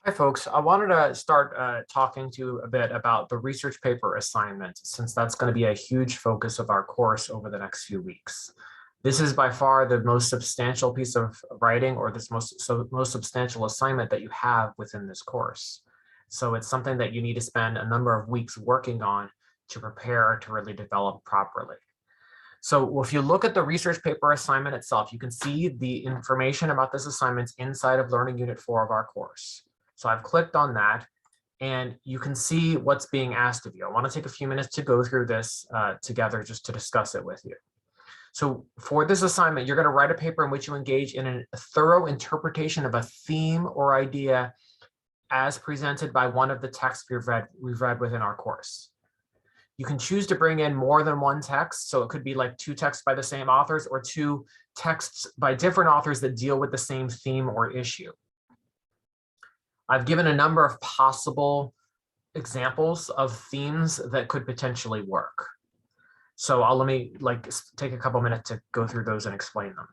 Hi, folks. I wanted to start talking to you a bit about the research paper assignment, since that's going to be a huge focus of our course over the next few weeks. This is by far the most substantial piece of writing, or this most substantial assignment that you have within this course. So it's something that you need to spend a number of weeks working on to prepare to really develop properly. So if you look at the research paper assignment itself, you can see the information about this assignment inside of Learning Unit 4 of our course. So I've clicked on that, and you can see what's being asked of you. I want to take a few minutes to go through this together just to discuss it with you. So for this assignment, you're going to write a paper in which you engage in a thorough interpretation of a theme or idea as presented by one of the texts we've read within our course. You can choose to bring in more than one text. So it could be like two texts by the same authors or two texts by different authors that deal with the same theme or issue. I've given a number of possible examples of themes that could potentially work. So let me take a couple minutes to go through those and explain them.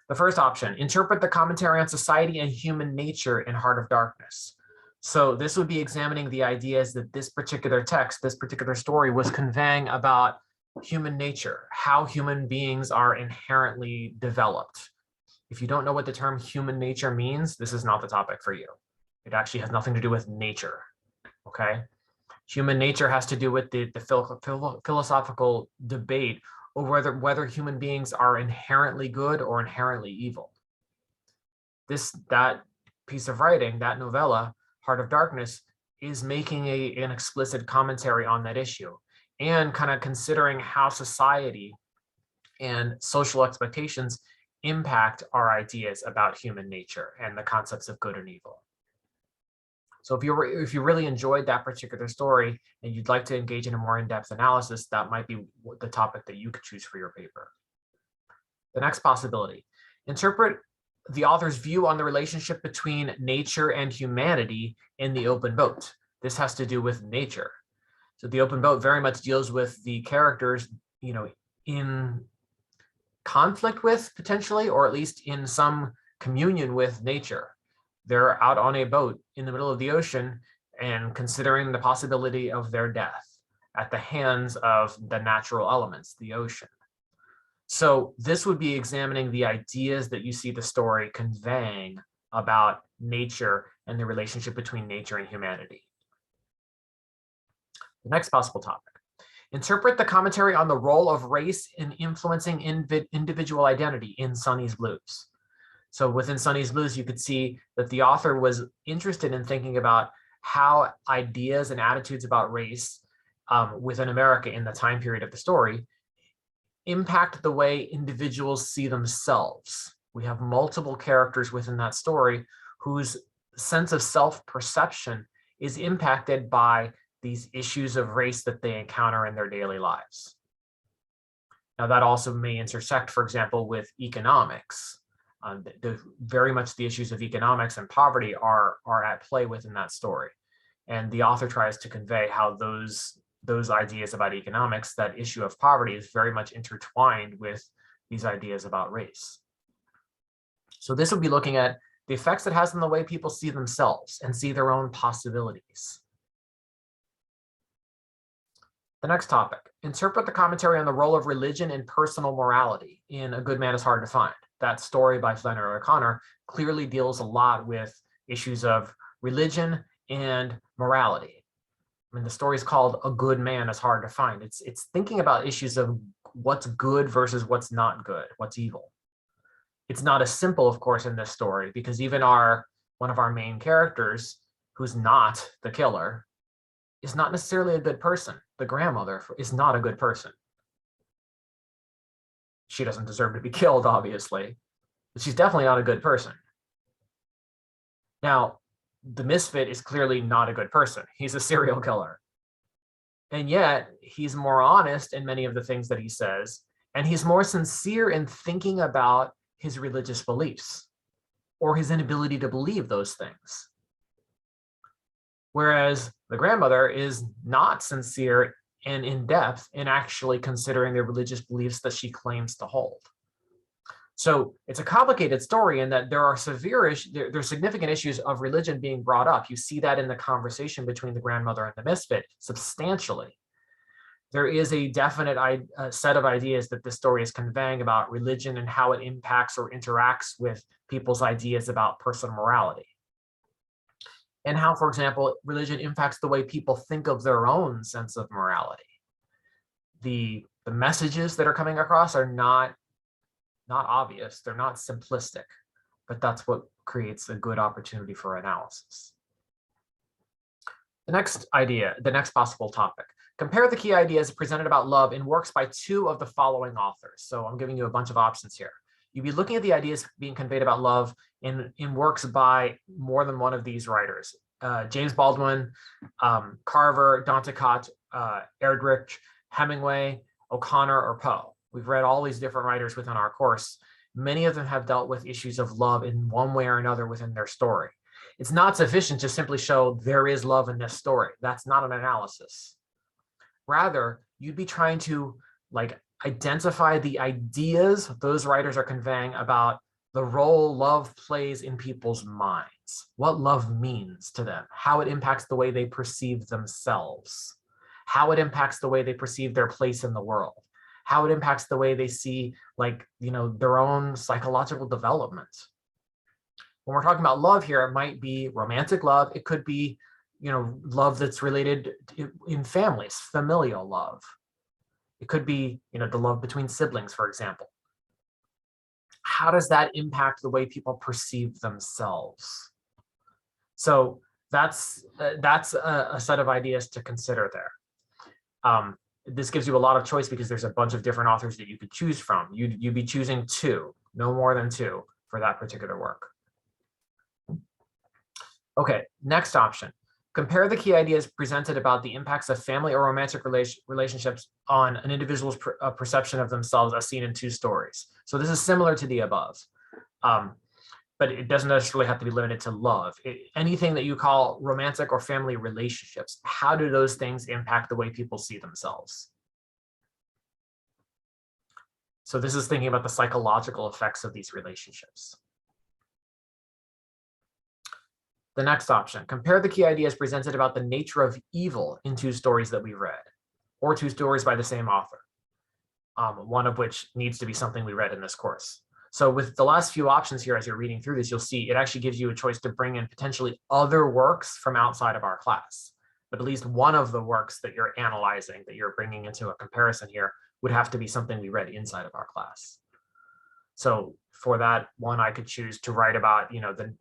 The first option, interpret the commentary on society and human nature in Heart of Darkness. So this would be examining the ideas that this particular text, this particular story was conveying about human nature, how human beings are inherently developed. If you don't know what the term human nature means, this is not the topic for you. It actually has nothing to do with nature, okay? Human nature has to do with the philosophical debate over whether human beings are inherently good or inherently evil. That piece of writing, that novella, Heart of Darkness, is making an explicit commentary on that issue and kind of considering how society and social expectations impact our ideas about human nature and the concepts of good and evil. So if you really enjoyed that particular story and you'd like to engage in a more in-depth analysis, that might be the topic that you could choose for your paper. The next possibility, interpret the author's view on the relationship between nature and humanity in The Open Boat. This has to do with nature. So The Open Boat very much deals with the characters, in conflict with potentially, or at least in some communion with nature. They're out on a boat in the middle of the ocean and considering the possibility of their death at the hands of the natural elements, the ocean. So this would be examining the ideas that you see the story conveying about nature and the relationship between nature and humanity. The next possible topic, interpret the commentary on the role of race in influencing individual identity in Sonny's Blues. So within Sonny's Blues, you could see that the author was interested in thinking about how ideas and attitudes about race within America in the time period of the story impact the way individuals see themselves. We have multiple characters within that story whose sense of self-perception is impacted by these issues of race that they encounter in their daily lives. Now that also may intersect, for example, with economics. Very much the issues of economics and poverty are at play within that story. And the author tries to convey how those ideas about economics, that issue of poverty, is very much intertwined with these ideas about race. So this would be looking at the effects it has on the way people see themselves and see their own possibilities. The next topic, interpret the commentary on the role of religion and personal morality in A Good Man is Hard to Find. That story by Flannery O'Connor clearly deals a lot with issues of religion and morality. I mean, the story is called A Good Man is Hard to Find. It's thinking about issues of what's good versus what's not good, what's evil. It's not as simple, of course, in this story, because even one of our main characters, who's not the killer, is not necessarily a good person. The grandmother is not a good person. She doesn't deserve to be killed, obviously, but she's definitely not a good person. Now, the misfit is clearly not a good person. He's a serial killer. And yet, he's more honest in many of the things that he says, and he's more sincere in thinking about his religious beliefs or his inability to believe those things. Whereas the grandmother is not sincere and in depth in actually considering the religious beliefs that she claims to hold. So it's a complicated story in that there are there's significant issues of religion being brought up. You see that in the conversation between the grandmother and the misfit substantially. There is a definite set of ideas that this story is conveying about religion and how it impacts or interacts with people's ideas about personal morality. And how, for example, religion impacts the way people think of their own sense of morality. The messages that are coming across are not obvious, they're not simplistic, but that's what creates a good opportunity for analysis. The next idea, the next possible topic. Compare the key ideas presented about love in works by two of the following authors. So I'm giving you a bunch of options here. You'd be looking at the ideas being conveyed about love in works by more than one of these writers. James Baldwin, Carver, Danticott, Erdrich, Hemingway, O'Connor, or Poe. We've read all these different writers within our course. Many of them have dealt with issues of love in one way or another within their story. It's not sufficient to simply show there is love in this story. That's not an analysis. Rather, you'd be trying to identify the ideas those writers are conveying about the role love plays in people's minds, what love means to them, how it impacts the way they perceive themselves, how it impacts the way they perceive their place in the world, how it impacts the way they see their own psychological development. When we're talking about love here, it might be romantic love. It could be love that's related in families, familial love. It could be, the love between siblings, for example. How does that impact the way people perceive themselves? So that's a set of ideas to consider there. This gives you a lot of choice because there's a bunch of different authors that you could choose from. You'd be choosing two, no more than two, for that particular work. Okay, next option. Compare the key ideas presented about the impacts of family or romantic relationships on an individual's perception of themselves as seen in two stories. So this is similar to the above, but it doesn't necessarily have to be limited to love. Anything that you call romantic or family relationships, how do those things impact the way people see themselves? So this is thinking about the psychological effects of these relationships. The next option, compare the key ideas presented about the nature of evil in two stories that we've read, or two stories by the same author, one of which needs to be something we read in this course. So with the last few options here, as you're reading through this, you'll see it actually gives you a choice to bring in potentially other works from outside of our class. But at least one of the works that you're analyzing, that you're bringing into a comparison here, would have to be something we read inside of our class. So for that one, I could choose to write about, the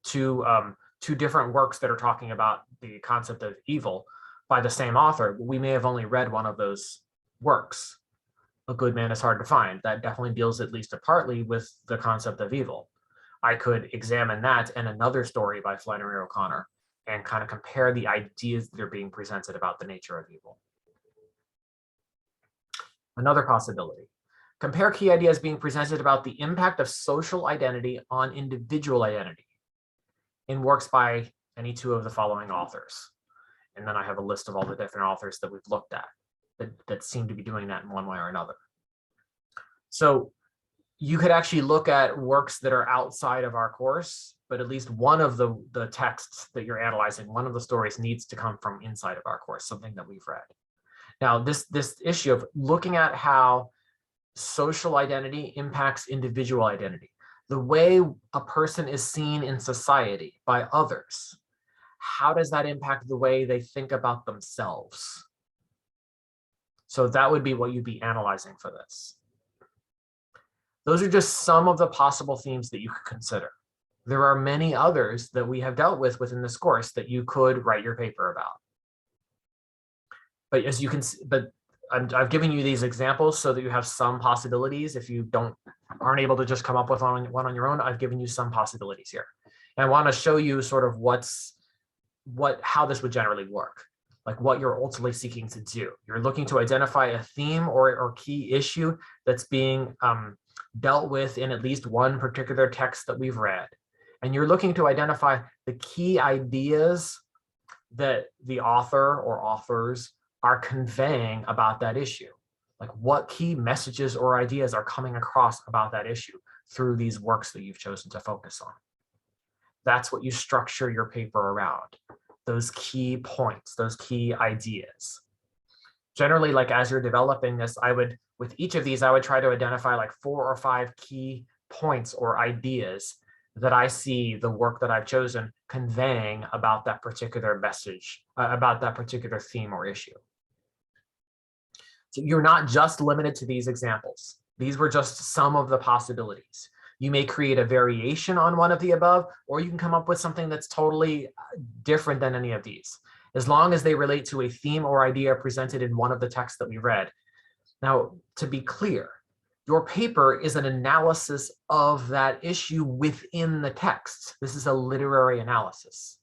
two different works that are talking about the concept of evil by the same author. We may have only read one of those works. A Good Man is Hard to Find. That definitely deals at least partly with the concept of evil. I could examine that and another story by Flannery O'Connor and kind of compare the ideas that are being presented about the nature of evil. Another possibility. Compare key ideas being presented about the impact of social identity on individual identity in works by any two of the following authors. And then I have a list of all the different authors that we've looked at that seem to be doing that in one way or another. So you could actually look at works that are outside of our course, but at least one of the texts that you're analyzing, one of the stories needs to come from inside of our course, something that we've read. Now, this issue of looking at how social identity impacts individual identity, the way a person is seen in society by others, how does that impact the way they think about themselves? So that would be what you'd be analyzing for this. Those are just some of the possible themes that you could consider. There are many others that we have dealt with within this course that you could write your paper about. But as you can see, I've given you these examples so that you have some possibilities. If you aren't able to just come up with one on your own, I've given you some possibilities here. And I want to show you sort of how this would generally work, like what you're ultimately seeking to do. You're looking to identify a theme or key issue that's being dealt with in at least one particular text that we've read. And you're looking to identify the key ideas that the author or authors are conveying about that issue. Like what key messages or ideas are coming across about that issue through these works that you've chosen to focus on. That's what you structure your paper around, those key points, those key ideas. Generally, like as you're developing this, with each of these, I would try to identify like 4 or 5 key points or ideas that I see the work that I've chosen conveying about that particular message, about that particular theme or issue. So you're not just limited to these examples. These were just some of the possibilities. You may create a variation on one of the above, or you can come up with something that's totally different than any of these, as long as they relate to a theme or idea presented in one of the texts that we read. Now, to be clear, your paper is an analysis of that issue within the text. This is a literary analysis.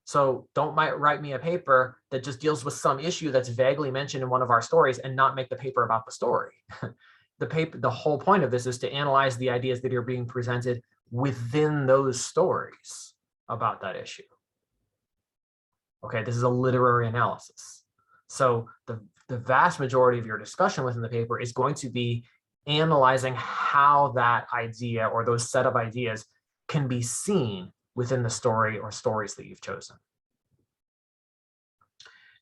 So don't write me a paper that just deals with some issue that's vaguely mentioned in one of our stories and not make the paper about the story. The whole point of this is to analyze the ideas that are being presented within those stories about that issue. Okay, this is a literary analysis. So the vast majority of your discussion within the paper is going to be analyzing how that idea or those set of ideas can be seen within the story or stories that you've chosen.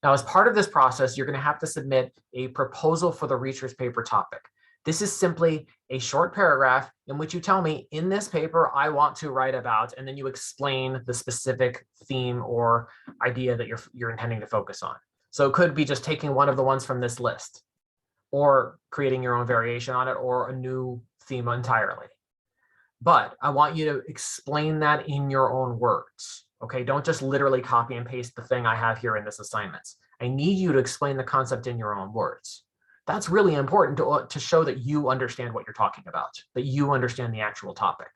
Now, as part of this process, you're going to have to submit a proposal for the research paper topic. This is simply a short paragraph in which you tell me, in this paper, I want to write about, and then you explain the specific theme or idea that you're intending to focus on. So it could be just taking one of the ones from this list, or creating your own variation on it, or a new theme entirely. But I want you to explain that in your own words. Okay, don't just literally copy and paste the thing I have here in this assignment. I need you to explain the concept in your own words. That's really important to show that you understand what you're talking about, that you understand the actual topic.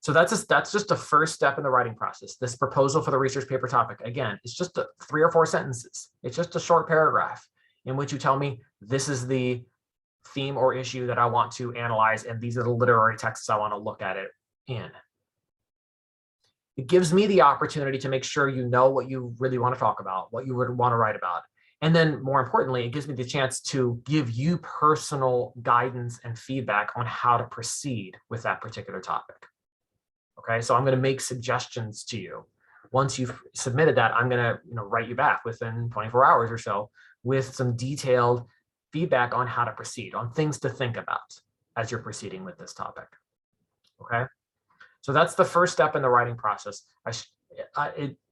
So that's just the first step in the writing process. This proposal for the research paper topic, again, it's just 3 or 4 sentences. It's just a short paragraph in which you tell me this is the theme or issue that I want to analyze, and these are the literary texts I want to look at it in. It gives me the opportunity to make sure you know what you really want to talk about, what you would want to write about. And then more importantly, it gives me the chance to give you personal guidance and feedback on how to proceed with that particular topic. Okay, so I'm going to make suggestions to you. Once you've submitted that, I'm going to write you back within 24 hours or so with some detailed feedback on how to proceed, on things to think about as you're proceeding with this topic. Okay, so that's the first step in the writing process.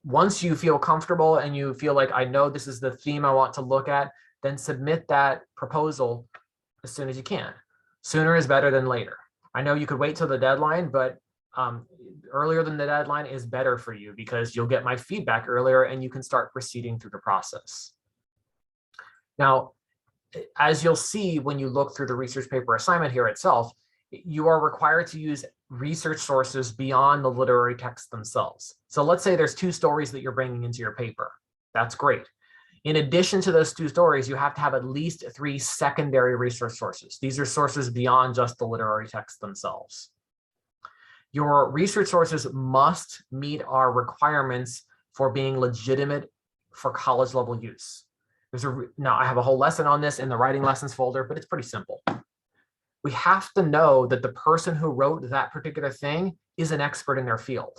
Once you feel comfortable and you feel like I know this is the theme I want to look at, then submit that proposal as soon as you can. Sooner is better than later. I know you could wait till the deadline, but earlier than the deadline is better for you because you'll get my feedback earlier and you can start proceeding through the process. Now, as you'll see when you look through the research paper assignment here itself, you are required to use research sources beyond the literary texts themselves. So let's say there's 2 stories that you're bringing into your paper. That's great. In addition to those 2 stories, you have to have at least 3 secondary research sources. These are sources beyond just the literary texts themselves. Your research sources must meet our requirements for being legitimate for college level use. Now, I have a whole lesson on this in the writing lessons folder, but it's pretty simple. We have to know that the person who wrote that particular thing is an expert in their field.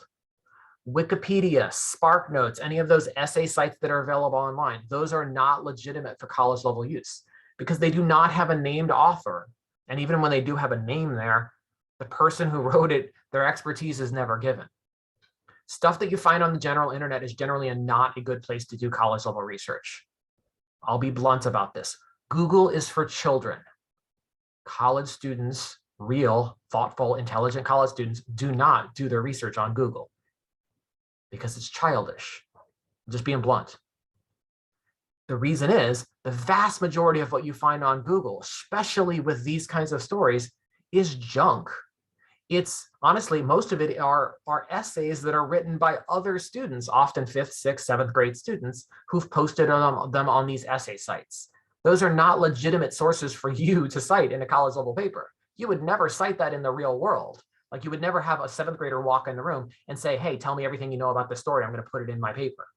Wikipedia, SparkNotes, any of those essay sites that are available online, those are not legitimate for college level use because they do not have a named author. And even when they do have a name there, the person who wrote it, their expertise is never given. Stuff that you find on the general internet is generally not a good place to do college level research. I'll be blunt about this. Google is for children. College students, real, thoughtful, intelligent college students do not do their research on Google because it's childish. I'm just being blunt. The reason is the vast majority of what you find on Google, especially with these kinds of stories, is junk. It's honestly, most of it are essays that are written by other students, often 5th, 6th, 7th grade students who've posted them on these essay sites. Those are not legitimate sources for you to cite in a college level paper. You would never cite that in the real world. Like you would never have a 7th grader walk in the room and say, hey, tell me everything you know about this story. I'm going to put it in my paper.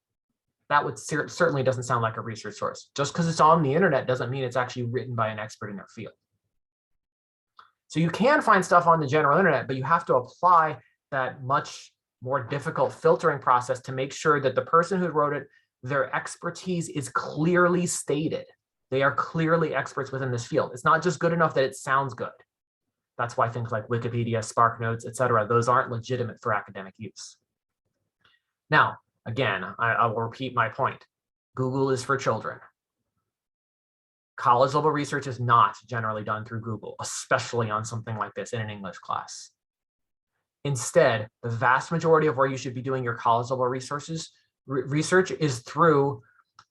that would certainly doesn't sound like a research source. Just because it's on the internet doesn't mean it's actually written by an expert in their field. So you can find stuff on the general internet, but you have to apply that much more difficult filtering process to make sure that the person who wrote it, their expertise is clearly stated. They are clearly experts within this field. It's not just good enough that it sounds good. That's why things like Wikipedia, SparkNotes, etc., those aren't legitimate for academic use. Now, again, I will repeat my point. Google is for children. College level research is not generally done through Google, especially on something like this in an English class. Instead, the vast majority of where you should be doing your college level research is through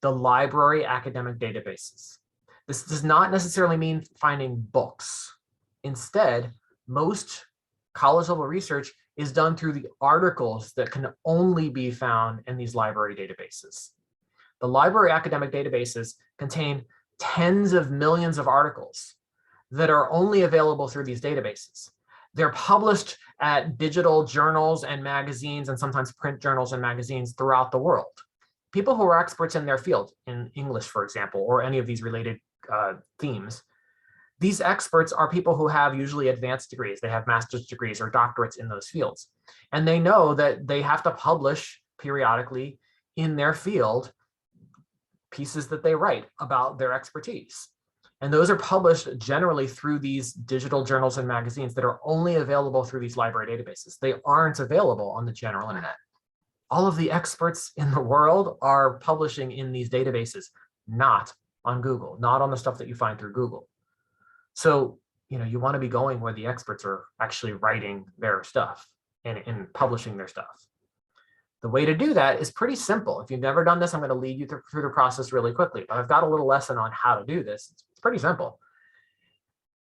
the library academic databases. This does not necessarily mean finding books. Instead, most college level research is done through the articles that can only be found in these library databases. The library academic databases contain tens of millions of articles that are only available through these databases. They're published at digital journals and magazines, and sometimes print journals and magazines throughout the world. People who are experts in their field, in English, for example, or any of these related themes, these experts are people who have usually advanced degrees. They have master's degrees or doctorates in those fields. And they know that they have to publish periodically in their field pieces that they write about their expertise. And those are published generally through these digital journals and magazines that are only available through these library databases. They aren't available on the general internet. All of the experts in the world are publishing in these databases, not on Google, not on the stuff that you find through Google. So, you want to be going where the experts are actually writing their stuff and publishing their stuff. The way to do that is pretty simple. If you've never done this, I'm going to lead you through the process really quickly, but I've got a little lesson on how to do this. It's pretty simple.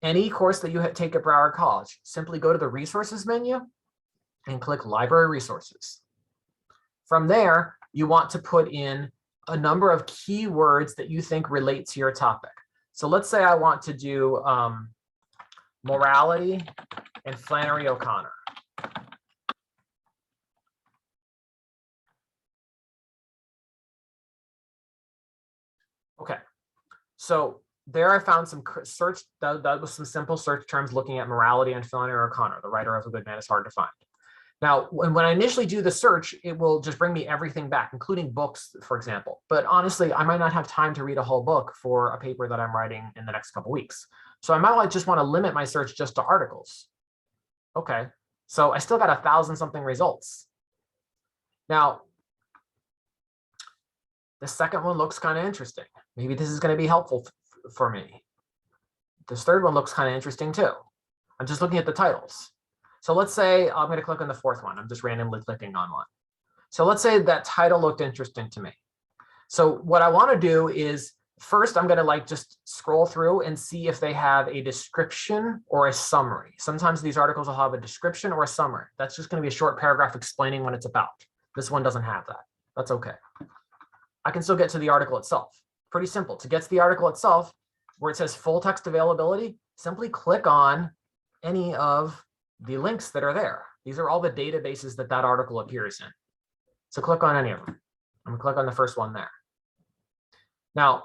Any course that you take at Broward College, simply go to the resources menu and click library resources. From there, you want to put in a number of keywords that you think relate to your topic. So let's say I want to do morality and Flannery O'Connor. Okay, so there I found some search, that was some simple search terms looking at morality and Flannery O'Connor. The writer of A Good Man is hard to find. Now, when I initially do the search, it will just bring me everything back, including books, for example. But honestly, I might not have time to read a whole book for a paper that I'm writing in the next couple weeks. So I might just want to limit my search just to articles. Okay, so I still got 1,000-something results. Now, the second one looks kind of interesting. Maybe this is going to be helpful for me. This third one looks kind of interesting too. I'm just looking at the titles. So let's say I'm going to click on the fourth one. I'm just randomly clicking on one. So let's say that title looked interesting to me. So what I want to do is first, I'm going to just scroll through and see if they have a description or a summary. Sometimes these articles will have a description or a summary. That's just going to be a short paragraph explaining what it's about. This one doesn't have that. That's okay. I can still get to the article itself. Pretty simple. To get to the article itself, where it says full text availability, simply click on any of the links that are there. These are all the databases that article appears in. So click on any of them. I'm gonna click on the first one there. Now,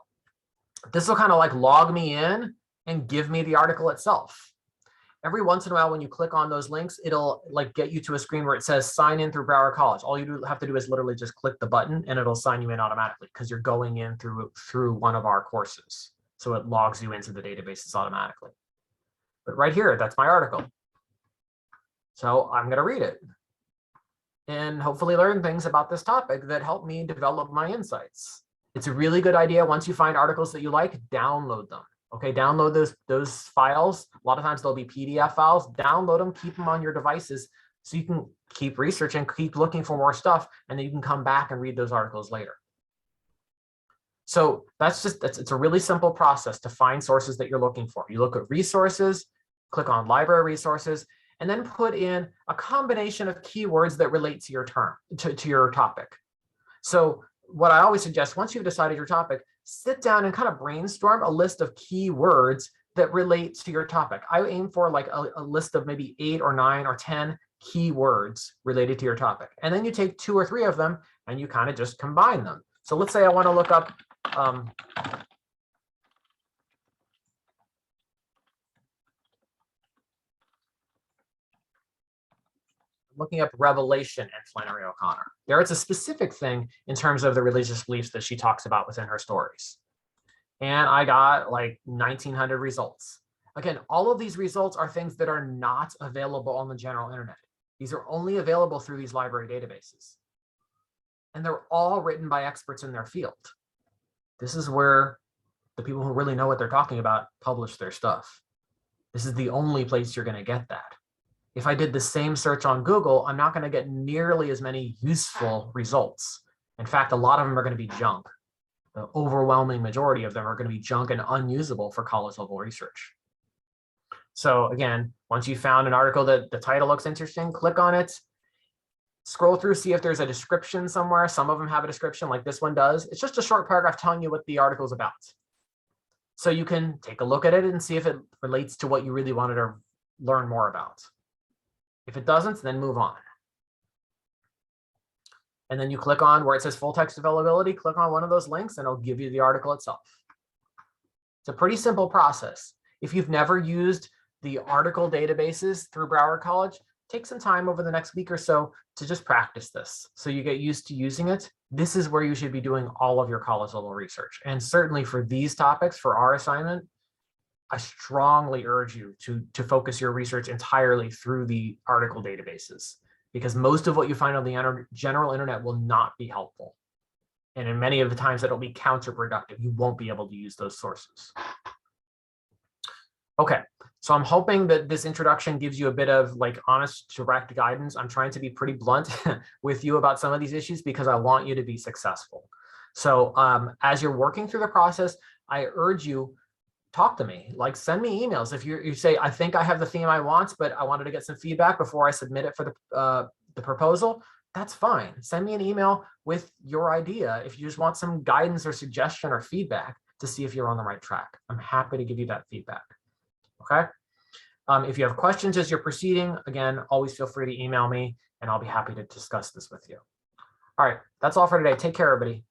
this will kind of log me in and give me the article itself. Every once in a while, when you click on those links, it'll get you to a screen where it says sign in through Broward College. All you have to do is literally just click the button and it'll sign you in automatically because you're going in through one of our courses. So it logs you into the databases automatically. But right here, that's my article. So I'm going to read it and hopefully learn things about this topic that help me develop my insights. It's a really good idea. Once you find articles that you like, download them. Okay, download those files. A lot of times they'll be PDF files. Download them, keep them on your devices so you can keep researching, keep looking for more stuff, and then you can come back and read those articles later. So it's a really simple process to find sources that you're looking for. You look at resources, click on library resources, and then put in a combination of keywords that relate to your to your topic. So what I always suggest, once you've decided your topic, sit down and kind of brainstorm a list of keywords that relate to your topic. I aim for a list of maybe 8 or 9 or 10 keywords related to your topic. And then you take 2 or 3 of them and you kind of just combine them. So let's say I want to look up looking up Revelation and Flannery O'Connor. There, it's a specific thing in terms of the religious beliefs that she talks about within her stories. And I got like 1,900 results. Again, all of these results are things that are not available on the general internet. These are only available through these library databases. And they're all written by experts in their field. This is where the people who really know what they're talking about publish their stuff. This is the only place you're going to get that. If I did the same search on Google, I'm not going to get nearly as many useful results. In fact, a lot of them are going to be junk. The overwhelming majority of them are going to be junk and unusable for college level research. So again, once you found an article that the title looks interesting, click on it, scroll through, see if there's a description somewhere. Some of them have a description like this one does. It's just a short paragraph telling you what the article is about. So you can take a look at it and see if it relates to what you really wanted to learn more about. If it doesn't, then move on. And then you click on where it says full text availability, click on one of those links and it'll give you the article itself. It's a pretty simple process. If you've never used the article databases through Broward College, take some time over the next week or so to just practice this so you get used to using it. This is where you should be doing all of your college level research. And certainly for these topics, for our assignment, I strongly urge you to focus your research entirely through the article databases, because most of what you find on the general internet will not be helpful. And in many of the times it'll be counterproductive. You won't be able to use those sources. Okay, so I'm hoping that this introduction gives you a bit of like honest, direct guidance. I'm trying to be pretty blunt with you about some of these issues because I want you to be successful. So as you're working through the process, I urge you, talk to me, like send me emails. If you say, I think I have the theme I want, but I wanted to get some feedback before I submit it for the proposal, that's fine. Send me an email with your idea. If you just want some guidance or suggestion or feedback to see if you're on the right track, I'm happy to give you that feedback. Okay. If you have questions as you're proceeding, again, always feel free to email me and I'll be happy to discuss this with you. All right, that's all for today. Take care, everybody.